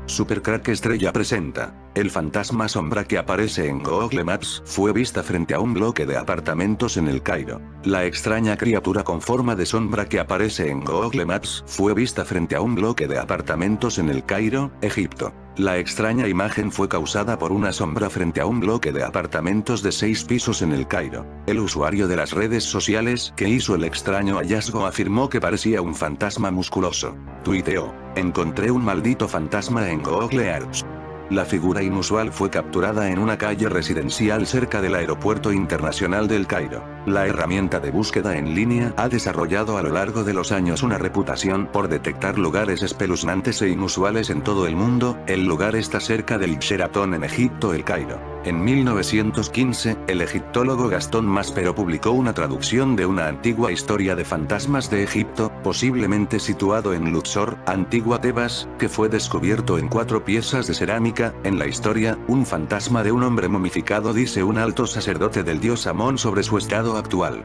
Supercrack Estrella presenta. El fantasma sombra que aparece en Google Maps fue vista frente a un bloque de apartamentos en El Cairo. La extraña criatura con forma de sombra que aparece en Google Maps fue vista frente a un bloque de apartamentos en El Cairo, Egipto. La extraña imagen fue causada por una sombra frente a un bloque de apartamentos de 6 pisos en El Cairo. El usuario de las redes sociales que hizo el extraño hallazgo afirmó que parecía un fantasma musculoso. Tuiteó: "Encontré un maldito fantasma en Google Earth". La figura inusual fue capturada en una calle residencial cerca del Aeropuerto Internacional del Cairo. La herramienta de búsqueda en línea ha desarrollado a lo largo de los años una reputación por detectar lugares espeluznantes e inusuales en todo el mundo. El lugar está cerca del Sheraton en Egipto, El Cairo. En 1915, el egiptólogo Gastón Maspero publicó una traducción de una antigua historia de fantasmas de Egipto, posiblemente situado en Luxor, antigua Tebas, que fue descubierto en 4 piezas de cerámica. En la historia, un fantasma de un hombre momificado, dice un alto sacerdote del dios Amón sobre su estado actual.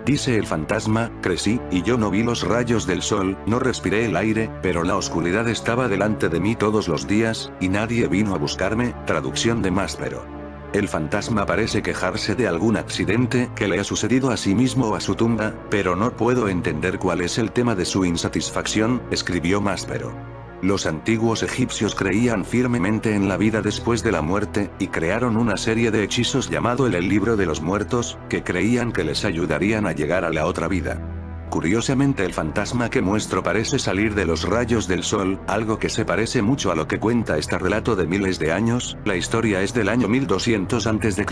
Dice el fantasma: "Crecí, y yo no vi los rayos del sol, no respiré el aire, pero la oscuridad estaba delante de mí todos los días, y nadie vino a buscarme". Traducción de Maspero. El fantasma parece quejarse de algún accidente que le ha sucedido a sí mismo o a su tumba, pero no puedo entender cuál es el tema de su insatisfacción, escribió Maspero. Los antiguos egipcios creían firmemente en la vida después de la muerte, y crearon una serie de hechizos llamado el Libro de los Muertos, que creían que les ayudarían a llegar a la otra vida. Curiosamente, el fantasma que muestro parece salir de los rayos del sol, algo que se parece mucho a lo que cuenta este relato de miles de años. La historia es del año 1200 a.C.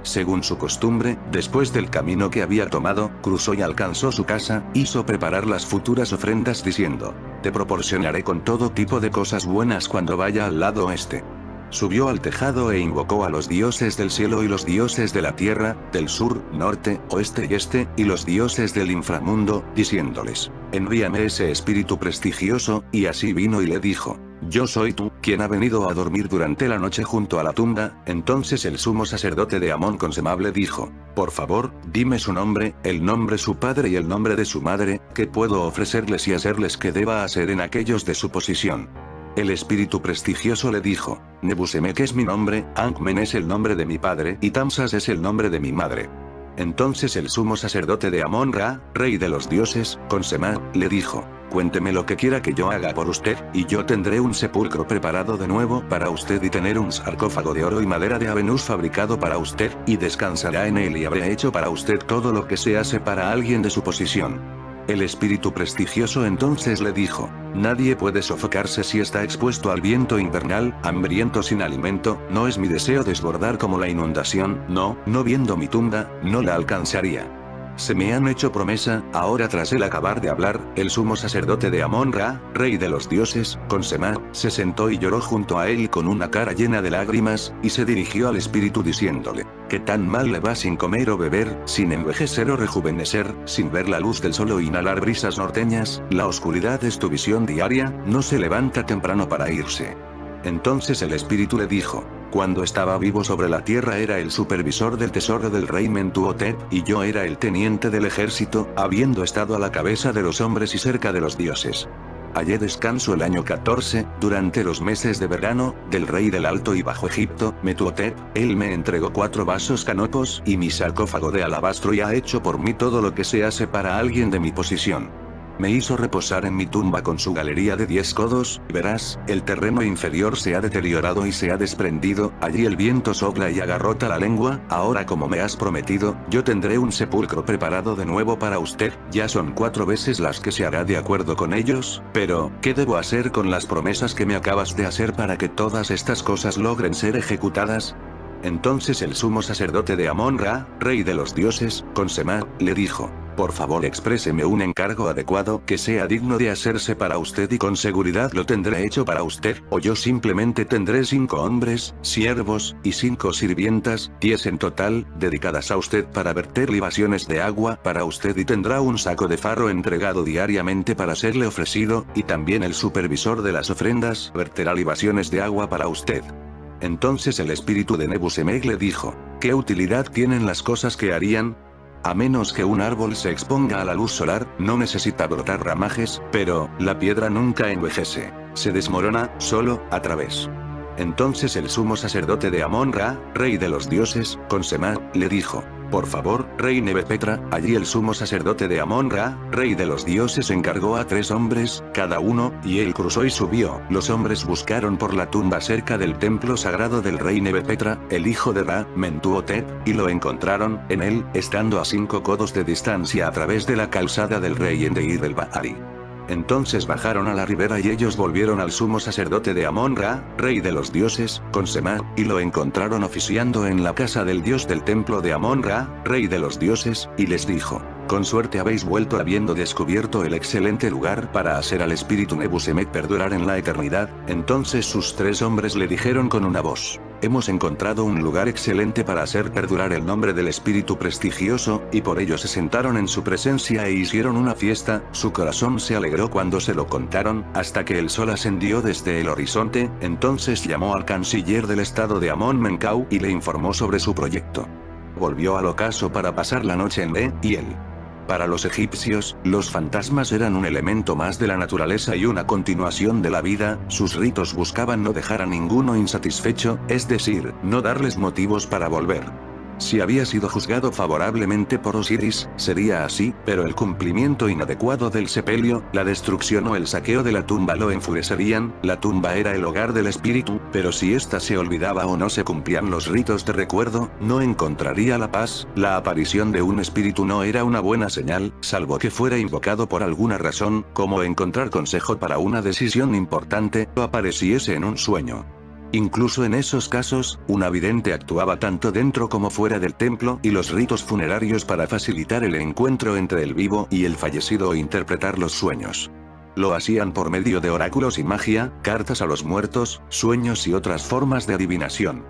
Según su costumbre, después del camino que había tomado, cruzó y alcanzó su casa, hizo preparar las futuras ofrendas diciendo: "Te proporcionaré con todo tipo de cosas buenas cuando vaya al lado oeste". Subió al tejado e invocó a los dioses del cielo y los dioses de la tierra, del sur, norte, oeste y este, y los dioses del inframundo, diciéndoles: "Envíame ese espíritu prestigioso", y así vino y le dijo: "Yo soy tú, quien ha venido a dormir durante la noche junto a la tumba". Entonces el sumo sacerdote de Amón con semable dijo: "Por favor, dime su nombre, el nombre de su padre y el nombre de su madre, que puedo ofrecerles y hacerles que deba hacer en aquellos de su posición". El espíritu prestigioso le dijo: "Nebusemek es mi nombre, Ankmen es el nombre de mi padre y Tamsas es el nombre de mi madre". Entonces el sumo sacerdote de Amón-Ra, rey de los dioses, con Semá, le dijo: "Cuénteme lo que quiera que yo haga por usted, y yo tendré un sepulcro preparado de nuevo para usted y tener un sarcófago de oro y madera de Avenus fabricado para usted, y descansará en él y habré hecho para usted todo lo que se hace para alguien de su posición". El espíritu prestigioso entonces le dijo: "Nadie puede sofocarse si está expuesto al viento invernal, hambriento sin alimento. No es mi deseo desbordar como la inundación, no viendo mi tumba, no la alcanzaría. Se me han hecho promesa". Ahora, tras él acabar de hablar, el sumo sacerdote de Amón-Ra, rey de los dioses, con Semá, se sentó y lloró junto a él con una cara llena de lágrimas, y se dirigió al espíritu diciéndole: "¿Qué tan mal le va sin comer o beber, sin envejecer o rejuvenecer, sin ver la luz del sol o inhalar brisas norteñas? La oscuridad es tu visión diaria, no se levanta temprano para irse". Entonces el espíritu le dijo: "Cuando estaba vivo sobre la tierra era el supervisor del tesoro del rey Mentuhotep, y yo era el teniente del ejército, habiendo estado a la cabeza de los hombres y cerca de los dioses. Hallé descanso el año 14, durante los meses de verano, del rey del Alto y Bajo Egipto, Mentuhotep. Él me entregó 4 vasos canopos y mi sarcófago de alabastro, y ha hecho por mí todo lo que se hace para alguien de mi posición. Me hizo reposar en mi tumba con su galería de 10 codos, verás, el terreno inferior se ha deteriorado y se ha desprendido, allí el viento sopla y agarrota la lengua. Ahora, como me has prometido, yo tendré un sepulcro preparado de nuevo para usted, ya son 4 veces las que se hará de acuerdo con ellos, pero, ¿qué debo hacer con las promesas que me acabas de hacer para que todas estas cosas logren ser ejecutadas?". Entonces el sumo sacerdote de Amón-Ra, rey de los dioses, con Semá, le dijo: "Por favor, expréseme un encargo adecuado que sea digno de hacerse para usted, y con seguridad lo tendré hecho para usted, o yo simplemente tendré 5 hombres, siervos, y 5 sirvientas, 10 en total, dedicadas a usted para verter libaciones de agua para usted, y tendrá un saco de farro entregado diariamente para serle ofrecido, y también el supervisor de las ofrendas verterá libaciones de agua para usted". Entonces el espíritu de Nebusemek le dijo: "¿Qué utilidad tienen las cosas que harían? A menos que un árbol se exponga a la luz solar, no necesita brotar ramajes, pero la piedra nunca envejece. se desmorona, solo, a través. Entonces el sumo sacerdote de Amon-Ra, rey de los dioses, con Semá, le dijo: por favor, rey Nebepetra. Allí el sumo sacerdote de Amon-Ra, rey de los dioses, encargó a 3 hombres, cada uno, y él cruzó y subió. Los hombres buscaron por la tumba cerca del templo sagrado del rey Nebepetra, el hijo de Ra, Mentuhotep, y lo encontraron, en él, estando a 5 codos de distancia a través de la calzada del rey en Deir el Bahari. Entonces bajaron a la ribera y ellos volvieron al sumo sacerdote de Amon-Ra, rey de los dioses, con Semá, y lo encontraron oficiando en la casa del dios del templo de Amon-Ra, rey de los dioses, y les dijo: con suerte habéis vuelto habiendo descubierto el excelente lugar para hacer al espíritu Nebusemet perdurar en la eternidad. Entonces sus 3 hombres le dijeron con una voz: hemos encontrado un lugar excelente para hacer perdurar el nombre del espíritu prestigioso, y por ello se sentaron en su presencia e hicieron una fiesta. Su corazón se alegró cuando se lo contaron, hasta que el sol ascendió desde el horizonte. Entonces llamó al canciller del estado de Amon-Menkau y le informó sobre su proyecto. Volvió al ocaso para pasar la noche en y él. Para los egipcios, los fantasmas eran un elemento más de la naturaleza y una continuación de la vida. Sus ritos buscaban no dejar a ninguno insatisfecho, es decir, no darles motivos para volver. Si había sido juzgado favorablemente por Osiris, sería así, pero el cumplimiento inadecuado del sepelio, la destrucción o el saqueo de la tumba lo enfurecerían. La tumba era el hogar del espíritu, pero si ésta se olvidaba o no se cumplían los ritos de recuerdo, no encontraría la paz. La aparición de un espíritu no era una buena señal, salvo que fuera invocado por alguna razón, como encontrar consejo para una decisión importante, o apareciese en un sueño. Incluso en esos casos, una vidente actuaba tanto dentro como fuera del templo y los ritos funerarios para facilitar el encuentro entre el vivo y el fallecido o interpretar los sueños. Lo hacían por medio de oráculos y magia, cartas a los muertos, sueños y otras formas de adivinación.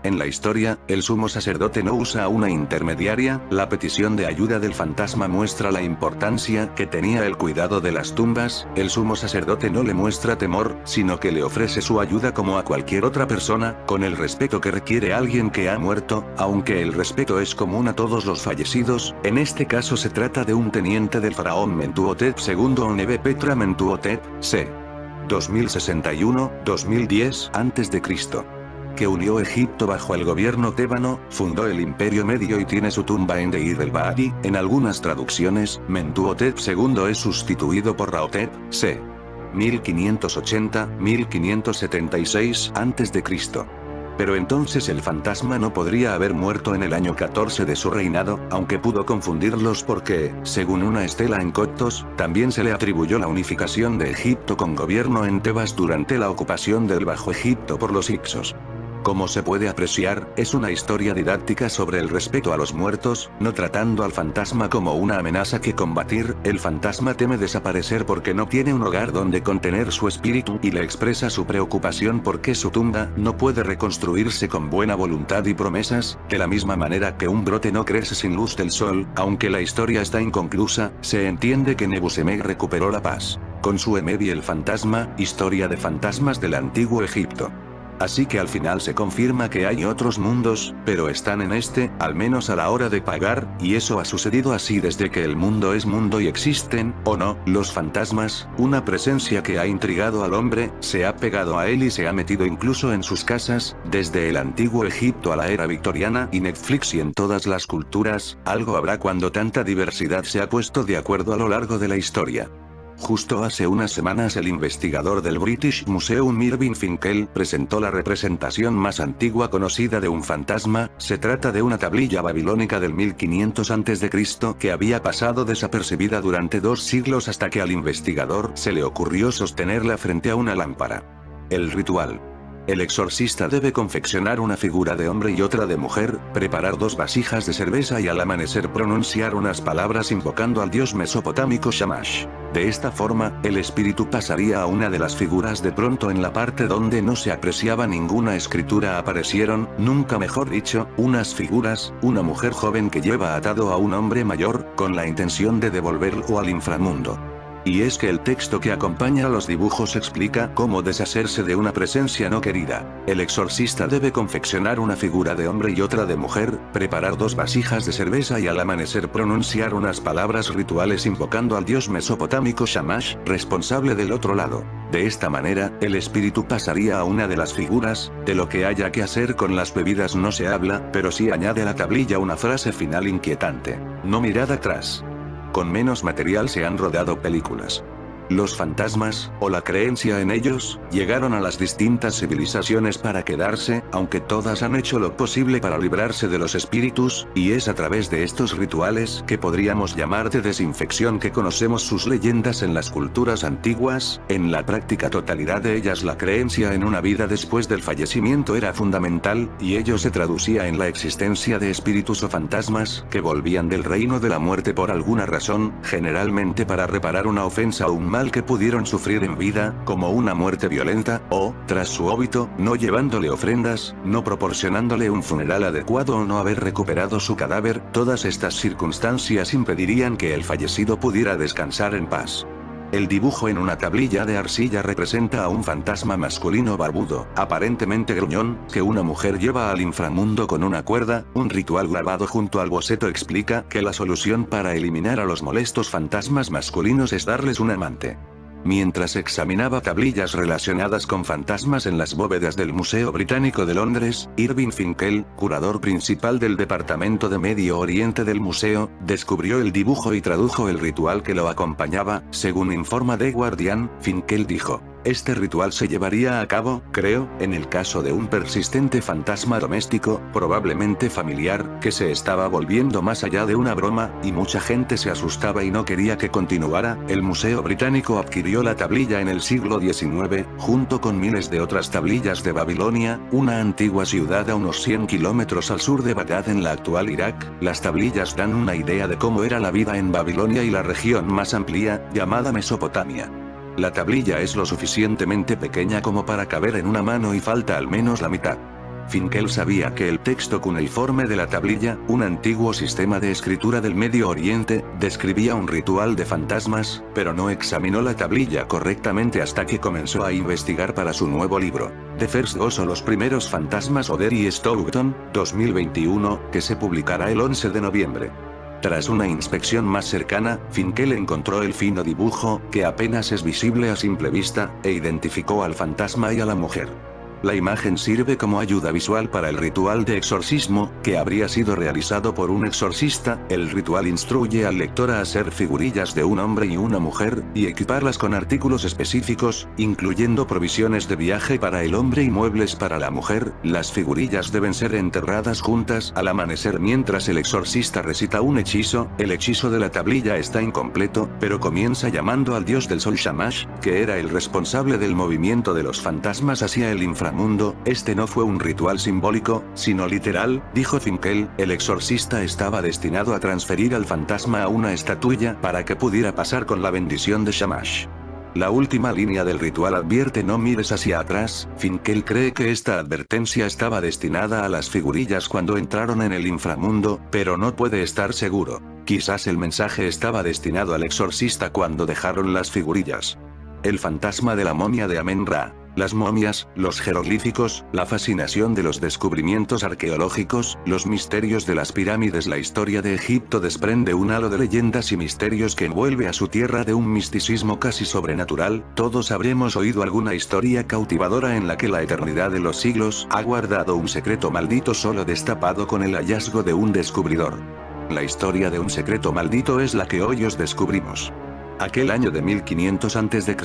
En la historia, el sumo sacerdote no usa a una intermediaria. La petición de ayuda del fantasma muestra la importancia que tenía el cuidado de las tumbas. El sumo sacerdote no le muestra temor, sino que le ofrece su ayuda como a cualquier otra persona, con el respeto que requiere alguien que ha muerto, aunque el respeto es común a todos los fallecidos. En este caso se trata de un teniente del faraón Mentuhotep II o Nebepetra Mentuhotep, c. 2061-2010 a.C., que unió Egipto bajo el gobierno tébano, fundó el Imperio Medio y tiene su tumba en Deir el Bahari. En algunas traducciones, Mentuhotep II es sustituido por Rahotep, c. 1580-1576 a.C. Pero entonces el fantasma no podría haber muerto en el año 14 de su reinado, aunque pudo confundirlos porque, según una estela en Coptos, también se le atribuyó la unificación de Egipto con gobierno en Tebas durante la ocupación del Bajo Egipto por los Hicsos. Como se puede apreciar, es una historia didáctica sobre el respeto a los muertos, no tratando al fantasma como una amenaza que combatir. El fantasma teme desaparecer porque no tiene un hogar donde contener su espíritu y le expresa su preocupación porque su tumba no puede reconstruirse con buena voluntad y promesas. De la misma manera que un brote no crece sin luz del sol, aunque la historia está inconclusa, se entiende que Nebusemet recuperó la paz. Con su Emed y el fantasma, historia de fantasmas del antiguo Egipto. Así que al final se confirma que hay otros mundos, pero están en este, al menos a la hora de pagar, y eso ha sucedido así desde que el mundo es mundo y existen, o no, los fantasmas, una presencia que ha intrigado al hombre, se ha pegado a él y se ha metido incluso en sus casas, desde el antiguo Egipto a la era victoriana y Netflix y en todas las culturas. Algo habrá cuando tanta diversidad se ha puesto de acuerdo a lo largo de la historia. Justo hace unas semanas el investigador del British Museum Irving Finkel presentó la representación más antigua conocida de un fantasma. Se trata de una tablilla babilónica del 1500 a.C. que había pasado desapercibida durante 2 siglos hasta que al investigador se le ocurrió sostenerla frente a una lámpara. El ritual. El exorcista debe confeccionar una figura de hombre y otra de mujer, preparar 2 vasijas de cerveza y al amanecer pronunciar unas palabras invocando al dios mesopotámico Shamash. De esta forma, el espíritu pasaría a una de las figuras. De pronto en la parte donde no se apreciaba ninguna escritura aparecieron, nunca mejor dicho, unas figuras, una mujer joven que lleva atado a un hombre mayor, con la intención de devolverlo al inframundo. Y es que el texto que acompaña a los dibujos explica cómo deshacerse de una presencia no querida. El exorcista debe confeccionar una figura de hombre y otra de mujer, preparar 2 vasijas de cerveza y al amanecer pronunciar unas palabras rituales invocando al dios mesopotámico Shamash, responsable del otro lado. De esta manera, el espíritu pasaría a una de las figuras. De lo que haya que hacer con las bebidas no se habla, pero sí añade a la tablilla una frase final inquietante: no mirad atrás. Con menos material se han rodado películas. Los fantasmas, o la creencia en ellos, llegaron a las distintas civilizaciones para quedarse, aunque todas han hecho lo posible para librarse de los espíritus, y es a través de estos rituales que podríamos llamar de desinfección que conocemos sus leyendas en las culturas antiguas. En la práctica totalidad de ellas la creencia en una vida después del fallecimiento era fundamental, y ello se traducía en la existencia de espíritus o fantasmas que volvían del reino de la muerte por alguna razón, generalmente para reparar una ofensa o un mal que pudieron sufrir en vida, como una muerte violenta, o, tras su óbito, no llevándole ofrendas, no proporcionándole un funeral adecuado o no haber recuperado su cadáver. Todas estas circunstancias impedirían que el fallecido pudiera descansar en paz. El dibujo en una tablilla de arcilla representa a un fantasma masculino barbudo, aparentemente gruñón, que una mujer lleva al inframundo con una cuerda. Un ritual grabado junto al boceto explica que la solución para eliminar a los molestos fantasmas masculinos es darles un amante. Mientras examinaba tablillas relacionadas con fantasmas en las bóvedas del Museo Británico de Londres, Irving Finkel, curador principal del Departamento de Medio Oriente del museo, descubrió el dibujo y tradujo el ritual que lo acompañaba. Según informa The Guardian, Finkel dijo: este ritual se llevaría a cabo, creo, en el caso de un persistente fantasma doméstico, probablemente familiar, que se estaba volviendo más allá de una broma, y mucha gente se asustaba y no quería que continuara. El Museo Británico adquirió la tablilla en el siglo XIX, junto con miles de otras tablillas de Babilonia, una antigua ciudad a unos 100 kilómetros al sur de Bagdad en la actual Irak. Las tablillas dan una idea de cómo era la vida en Babilonia y la región más amplia, llamada Mesopotamia. La tablilla es lo suficientemente pequeña como para caber en una mano y falta al menos la mitad. Finkel sabía que el texto cuneiforme de la tablilla, un antiguo sistema de escritura del Medio Oriente, describía un ritual de fantasmas, pero no examinó la tablilla correctamente hasta que comenzó a investigar para su nuevo libro, The First Ghosts o los primeros fantasmas Oder y Stockton, 2021, que se publicará el 11 de noviembre. Tras una inspección más cercana, Finkel encontró el fino dibujo, que apenas es visible a simple vista, e identificó al fantasma y a la mujer. La imagen sirve como ayuda visual para el ritual de exorcismo, que habría sido realizado por un exorcista. El ritual instruye al lector a hacer figurillas de un hombre y una mujer, y equiparlas con artículos específicos, incluyendo provisiones de viaje para el hombre y muebles para la mujer. Las figurillas deben ser enterradas juntas al amanecer mientras el exorcista recita un hechizo. El hechizo de la tablilla está incompleto, pero comienza llamando al dios del sol Shamash, que era el responsable del movimiento de los fantasmas hacia el inframundo. Este no fue un ritual simbólico, sino literal, dijo Finkel. El exorcista estaba destinado a transferir al fantasma a una estatuilla para que pudiera pasar con la bendición de Shamash. La última línea del ritual advierte: no mires hacia atrás. Finkel cree que esta advertencia estaba destinada a las figurillas cuando entraron en el inframundo, pero no puede estar seguro. Quizás el mensaje estaba destinado al exorcista cuando dejaron las figurillas. El fantasma de la momia de Amen-Ra. Las momias, los jeroglíficos, la fascinación de los descubrimientos arqueológicos, los misterios de las pirámides. La historia de Egipto desprende un halo de leyendas y misterios que envuelve a su tierra de un misticismo casi sobrenatural. Todos habremos oído alguna historia cautivadora en la que la eternidad de los siglos ha guardado un secreto maldito solo destapado con el hallazgo de un descubridor. La historia de un secreto maldito es la que hoy os descubrimos. Aquel año de 1500 a.C.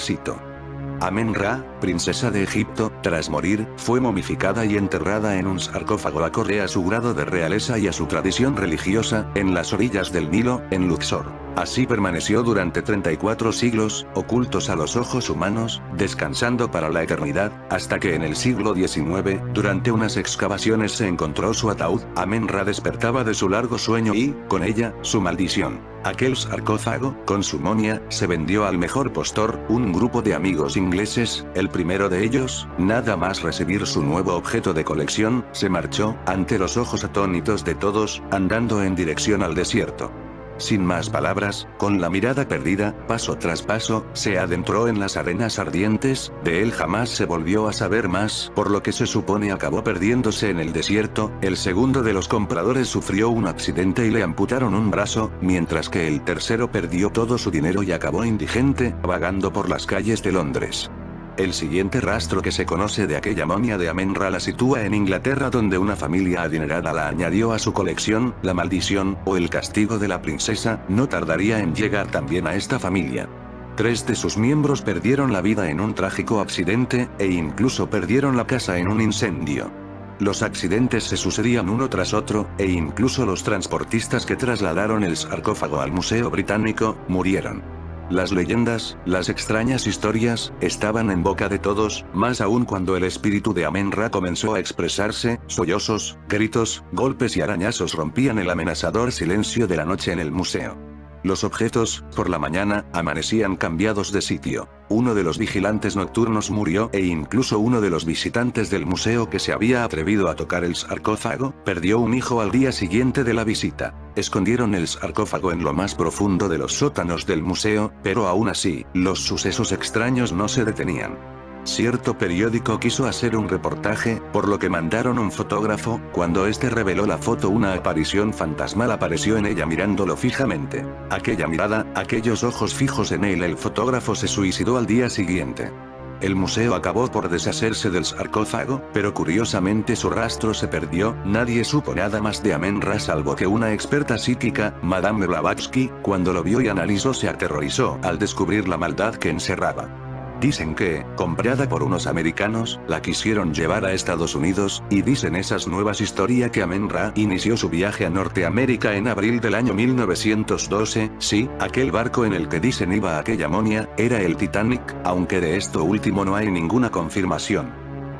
Amen-Ra, princesa de Egipto, tras morir, fue momificada y enterrada en un sarcófago acorde a su grado de realeza y a su tradición religiosa, en las orillas del Nilo, en Luxor. Así permaneció durante 34 siglos, ocultos a los ojos humanos, descansando para la eternidad, hasta que en el siglo XIX, durante unas excavaciones se encontró su ataúd. Amen-Ra despertaba de su largo sueño y, con ella, su maldición. Aquel sarcófago, con su momia, se vendió al mejor postor, un grupo de amigos ingleses. El primero de ellos, nada más recibir su nuevo objeto de colección, se marchó, ante los ojos atónitos de todos, andando en dirección al desierto. Sin más palabras, con la mirada perdida, paso tras paso, se adentró en las arenas ardientes, de él jamás se volvió a saber más, por lo que se supone acabó perdiéndose en el desierto. El segundo de los compradores sufrió un accidente y le amputaron un brazo, mientras que el tercero perdió todo su dinero y acabó indigente, vagando por las calles de Londres. El siguiente rastro que se conoce de aquella momia de Amen-Ra la sitúa en Inglaterra, donde una familia adinerada la añadió a su colección. La maldición, o el castigo de la princesa, no tardaría en llegar también a esta familia. 3 de sus miembros perdieron la vida en un trágico accidente, e incluso perdieron la casa en un incendio. Los accidentes se sucedían uno tras otro, e incluso los transportistas que trasladaron el sarcófago al Museo Británico, murieron. Las leyendas, las extrañas historias, estaban en boca de todos, más aún cuando el espíritu de Amen-Ra comenzó a expresarse. Sollozos, gritos, golpes y arañazos rompían el amenazador silencio de la noche en el museo. Los objetos, por la mañana, amanecían cambiados de sitio. Uno de los vigilantes nocturnos murió, e incluso uno de los visitantes del museo que se había atrevido a tocar el sarcófago, perdió un hijo al día siguiente de la visita. Escondieron el sarcófago en lo más profundo de los sótanos del museo, pero aún así, los sucesos extraños no se detenían. Cierto periódico quiso hacer un reportaje, por lo que mandaron un fotógrafo. Cuando este reveló la foto, una aparición fantasmal apareció en ella mirándolo fijamente. Aquella mirada, aquellos ojos fijos en él. El fotógrafo se suicidó al día siguiente. El museo acabó por deshacerse del sarcófago, pero curiosamente su rastro se perdió. Nadie supo nada más de Amen-Ra salvo que una experta psíquica, Madame Blavatsky, cuando lo vio y analizó se aterrorizó al descubrir la maldad que encerraba. Dicen que, comprada por unos americanos, la quisieron llevar a Estados Unidos, y dicen esas nuevas historias que Amen-Ra inició su viaje a Norteamérica en abril del año 1912, sí, aquel barco en el que dicen iba aquella momia, era el Titanic, aunque de esto último no hay ninguna confirmación.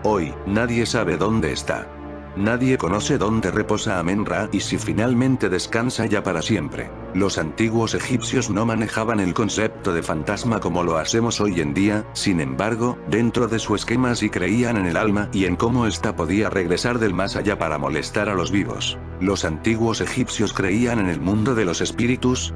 Hoy, nadie sabe dónde está. Nadie conoce dónde reposa Amen-Ra y si finalmente descansa ya para siempre. Los antiguos egipcios no manejaban el concepto de fantasma como lo hacemos hoy en día. Sin embargo, dentro de su esquema sí creían en el alma y en cómo ésta podía regresar del más allá para molestar a los vivos. Los antiguos egipcios creían en el mundo de los espíritus.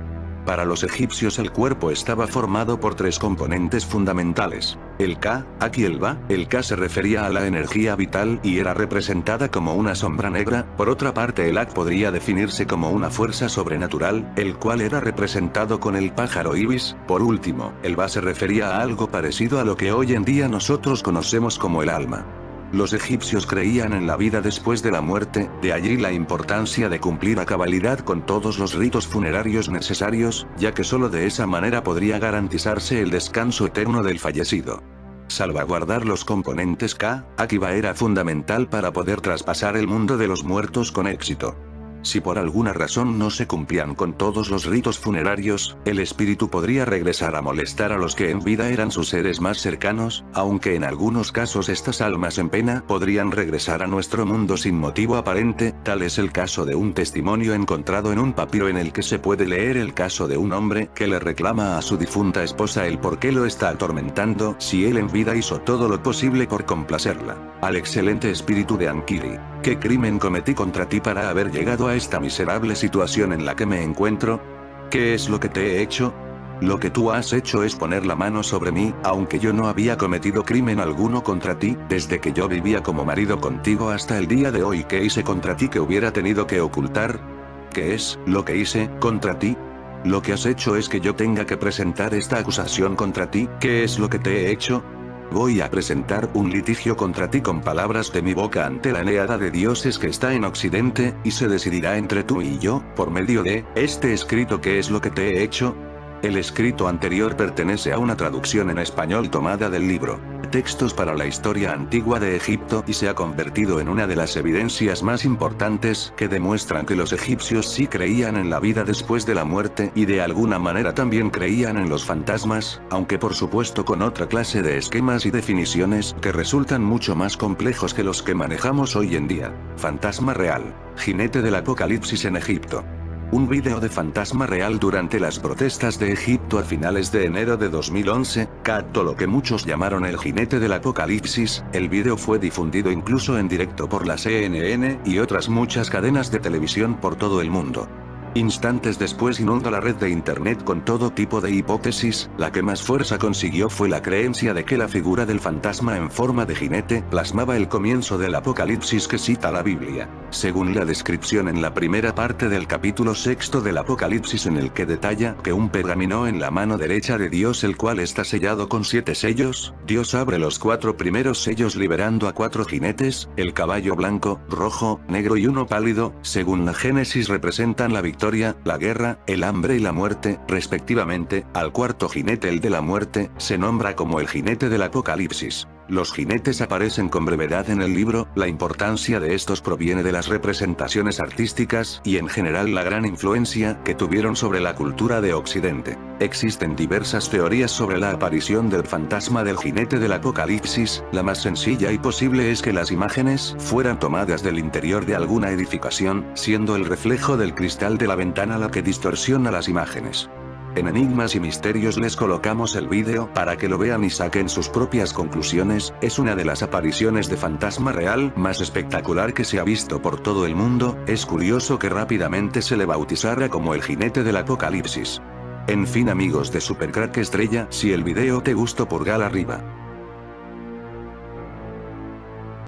Para los egipcios el cuerpo estaba formado por 3 componentes fundamentales. El Ka, Ak y el Ba. El Ka se refería a la energía vital y era representada como una sombra negra. Por otra parte, el Ak podría definirse como una fuerza sobrenatural, el cual era representado con el pájaro ibis. Por último, el Ba se refería a algo parecido a lo que hoy en día nosotros conocemos como el alma. Los egipcios creían en la vida después de la muerte, de allí la importancia de cumplir a cabalidad con todos los ritos funerarios necesarios, ya que solo de esa manera podría garantizarse el descanso eterno del fallecido. Salvaguardar los componentes Ka, Ak y Ba era fundamental para poder traspasar el mundo de los muertos con éxito. Si por alguna razón no se cumplían con todos los ritos funerarios, el espíritu podría regresar a molestar a los que en vida eran sus seres más cercanos, aunque en algunos casos estas almas en pena podrían regresar a nuestro mundo sin motivo aparente. Tal es el caso de un testimonio encontrado en un papiro en el que se puede leer el caso de un hombre que le reclama a su difunta esposa el por qué lo está atormentando si él en vida hizo todo lo posible por complacerla. Al excelente espíritu de Ankiri. ¿Qué crimen cometí contra ti para haber llegado a esta miserable situación en la que me encuentro? ¿Qué es lo que te he hecho? Lo que tú has hecho es poner la mano sobre mí, aunque yo no había cometido crimen alguno contra ti, desde que yo vivía como marido contigo hasta el día de hoy. ¿Qué hice contra ti que hubiera tenido que ocultar? ¿Qué es lo que hice contra ti? Lo que has hecho es que yo tenga que presentar esta acusación contra ti. ¿Qué es lo que te he hecho? Voy a presentar un litigio contra ti con palabras de mi boca ante la Eneada de dioses que está en Occidente, y se decidirá entre tú y yo, por medio de este escrito. ¿Qué es lo que te he hecho? El escrito anterior pertenece a una traducción en español tomada del libro Textos para la Historia Antigua de Egipto y se ha convertido en una de las evidencias más importantes que demuestran que los egipcios sí creían en la vida después de la muerte y de alguna manera también creían en los fantasmas, aunque por supuesto con otra clase de esquemas y definiciones que resultan mucho más complejos que los que manejamos hoy en día. Fantasma real. Jinete del Apocalipsis en Egipto. Un vídeo de fantasma real durante las protestas de Egipto a finales de enero de 2011, captó lo que muchos llamaron el jinete del apocalipsis. El vídeo fue difundido incluso en directo por la CNN y otras muchas cadenas de televisión por todo el mundo. Instantes después inunda la red de internet con todo tipo de hipótesis, la que más fuerza consiguió fue la creencia de que la figura del fantasma en forma de jinete plasmaba el comienzo del apocalipsis que cita la Biblia. Según la descripción en la primera parte del capítulo 6 del Apocalipsis en el que detalla que un pergamino en la mano derecha de Dios el cual está sellado con 7 sellos, Dios abre los 4 primeros sellos liberando a 4 jinetes, el caballo blanco, rojo, negro y uno pálido, según la Génesis representan la victoria, la guerra, el hambre y la muerte, respectivamente. Al cuarto jinete, el de la muerte, se nombra como el jinete del Apocalipsis. Los jinetes aparecen con brevedad en el libro, la importancia de estos proviene de las representaciones artísticas y en general la gran influencia que tuvieron sobre la cultura de Occidente. Existen diversas teorías sobre la aparición del fantasma del jinete del Apocalipsis, la más sencilla y posible es que las imágenes fueran tomadas del interior de alguna edificación, siendo el reflejo del cristal de la ventana la que distorsiona las imágenes. En Enigmas y Misterios les colocamos el vídeo para que lo vean y saquen sus propias conclusiones. Es una de las apariciones de fantasma real más espectacular que se ha visto por todo el mundo. Es curioso que rápidamente se le bautizara como el jinete del Apocalipsis. En fin amigos de Supercrack Estrella, si el video te gustó pulgar arriba.